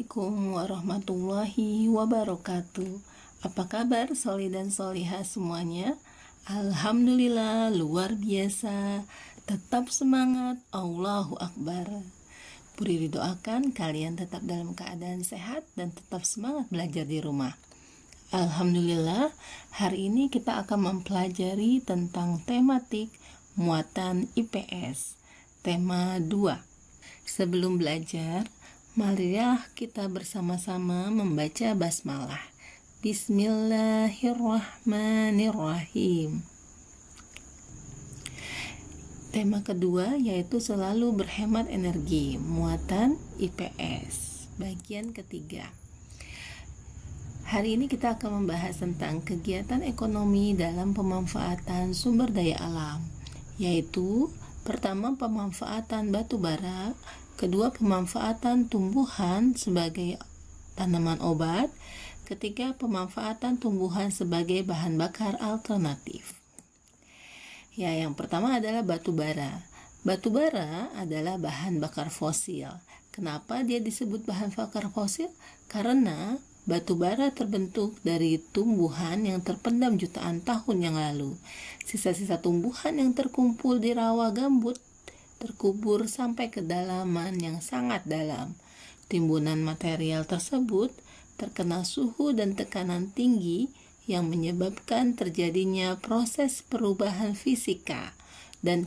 Assalamualaikum warahmatullahi wabarakatuh. Apa kabar soli dan soliha semuanya? Alhamdulillah luar biasa. Tetap semangat, Allahu Akbar. Puri didoakan kalian tetap dalam keadaan sehat dan tetap semangat belajar di rumah. Alhamdulillah, hari ini kita akan mempelajari tentang tematik muatan IPS, tema 2. Sebelum belajar, marilah kita bersama-sama membaca basmalah. Bismillahirrahmanirrahim. Tema kedua yaitu selalu berhemat energi, muatan IPS, bagian ketiga. Hari ini kita akan membahas tentang kegiatan ekonomi dalam pemanfaatan sumber daya alam, yaitu pertama pemanfaatan batu bara, kedua pemanfaatan tumbuhan sebagai tanaman obat, ketiga pemanfaatan tumbuhan sebagai bahan bakar alternatif. Ya, yang pertama adalah batu bara. Batu bara adalah bahan bakar fosil. Kenapa dia disebut bahan bakar fosil? Karena batu bara terbentuk dari tumbuhan yang terpendam jutaan tahun yang lalu. Sisa-sisa tumbuhan yang terkumpul di rawa gambut terkubur sampai kedalaman yang sangat dalam. Timbunan material tersebut terkena suhu dan tekanan tinggi yang menyebabkan terjadinya proses perubahan fisika dan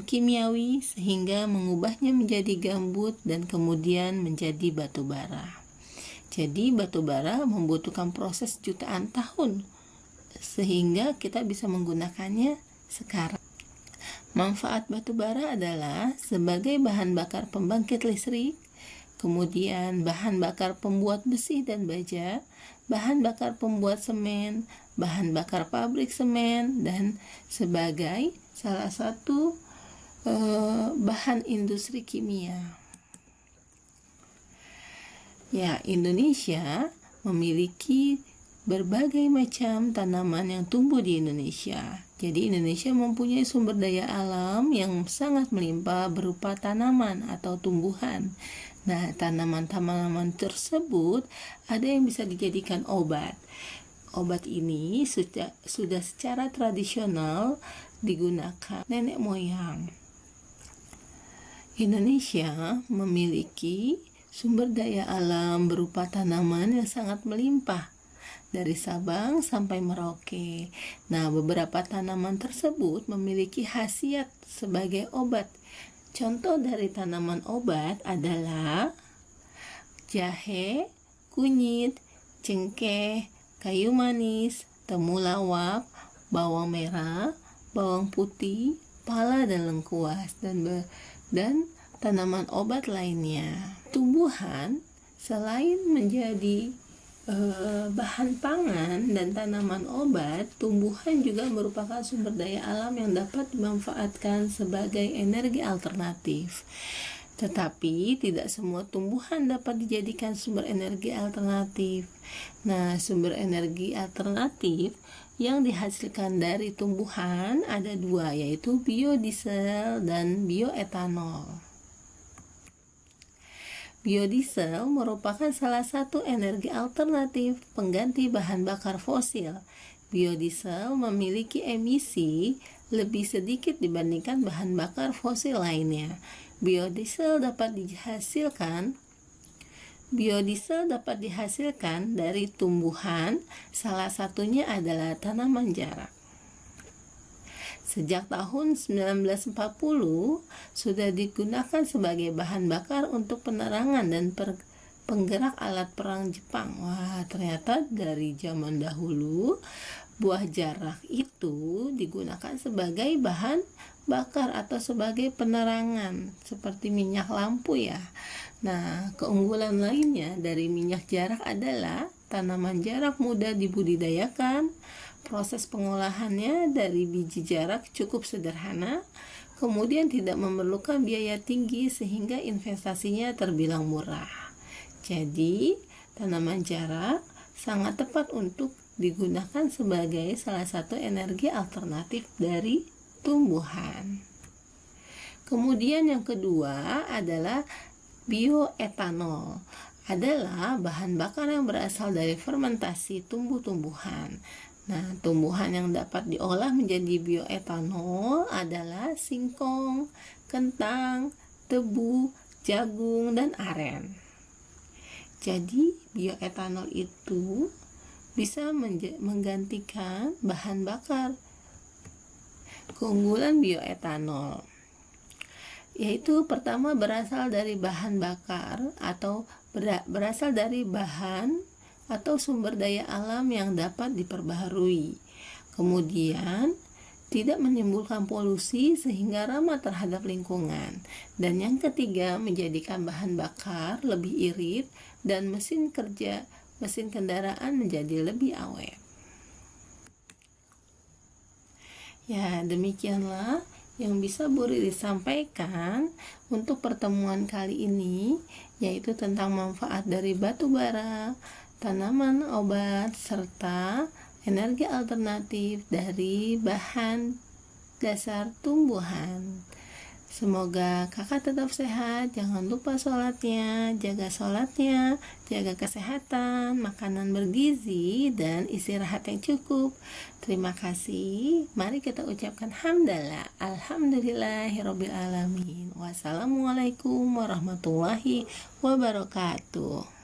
kimiawi sehingga mengubahnya menjadi gambut dan kemudian menjadi batu bara. Jadi batu bara membutuhkan proses jutaan tahun sehingga kita bisa menggunakannya sekarang. Manfaat batu bara adalah sebagai bahan bakar pembangkit listrik, kemudian bahan bakar pembuat besi dan baja, bahan bakar pembuat semen, bahan bakar pabrik semen, dan sebagai salah satu bahan industri kimia. Ya, Indonesia memiliki berbagai macam tanaman yang tumbuh di Indonesia. Jadi Indonesia mempunyai sumber daya alam yang sangat melimpah berupa tanaman atau tumbuhan. Nah, tanaman-tanaman tersebut ada yang bisa dijadikan obat. Obat ini sudah secara tradisional digunakan nenek moyang. Indonesia memiliki sumber daya alam berupa tanaman yang sangat melimpah dari Sabang sampai Merauke. Nah, beberapa tanaman tersebut memiliki khasiat sebagai obat. Contoh dari tanaman obat adalah jahe, kunyit, cengkeh, kayu manis, temulawak, bawang merah, bawang putih, pala dan lengkuas, dan tanaman obat lainnya. Tumbuhan selain menjadi bahan pangan dan tanaman obat, tumbuhan juga merupakan sumber daya alam yang dapat dimanfaatkan sebagai energi alternatif. Tetapi tidak semua tumbuhan dapat dijadikan sumber energi alternatif. Nah, sumber energi alternatif yang dihasilkan dari tumbuhan ada dua, yaitu biodiesel dan bioetanol. Biodiesel merupakan salah satu energi alternatif pengganti bahan bakar fosil. Biodiesel memiliki emisi lebih sedikit dibandingkan bahan bakar fosil lainnya. Biodiesel dapat dihasilkan dari tumbuhan, salah satunya adalah tanaman jarak. Sejak tahun 1940 sudah digunakan sebagai bahan bakar untuk penerangan dan penggerak alat perang Jepang. Wah, ternyata dari zaman dahulu buah jarak itu digunakan sebagai bahan bakar atau sebagai penerangan seperti minyak lampu ya. Nah, keunggulan lainnya dari minyak jarak adalah tanaman jarak mudah dibudidayakan. Proses pengolahannya dari biji jarak cukup sederhana, kemudian tidak memerlukan biaya tinggi sehingga investasinya terbilang murah. Jadi, tanaman jarak sangat tepat untuk digunakan sebagai salah satu energi alternatif dari tumbuhan. Kemudian yang kedua adalah Bioetanol adalah bahan bakar yang berasal dari fermentasi tumbuh-tumbuhan. Nah, tumbuhan yang dapat diolah menjadi bioetanol adalah singkong, kentang, tebu, jagung, dan aren. Jadi, bioetanol itu bisa menggantikan bahan bakar. Keunggulan bioetanol yaitu pertama berasal dari bahan bakar atau berasal dari bahan atau sumber daya alam yang dapat diperbaharui. Kemudian tidak menimbulkan polusi sehingga ramah terhadap lingkungan. Dan yang ketiga, menjadikan bahan bakar lebih irit dan mesin kendaraan menjadi lebih awet. Ya, demikianlah yang bisa Bu Riri sampaikan untuk pertemuan kali ini, yaitu tentang manfaat dari batu bara, tanaman obat, serta energi alternatif dari bahan dasar tumbuhan. Semoga kakak tetap sehat, jangan lupa sholatnya, jaga kesehatan, makanan bergizi, dan istirahat yang cukup. Terima kasih. Mari kita ucapkan hamdalah. Alhamdulillahirobbilalamin. Wassalamualaikum warahmatullahi wabarakatuh.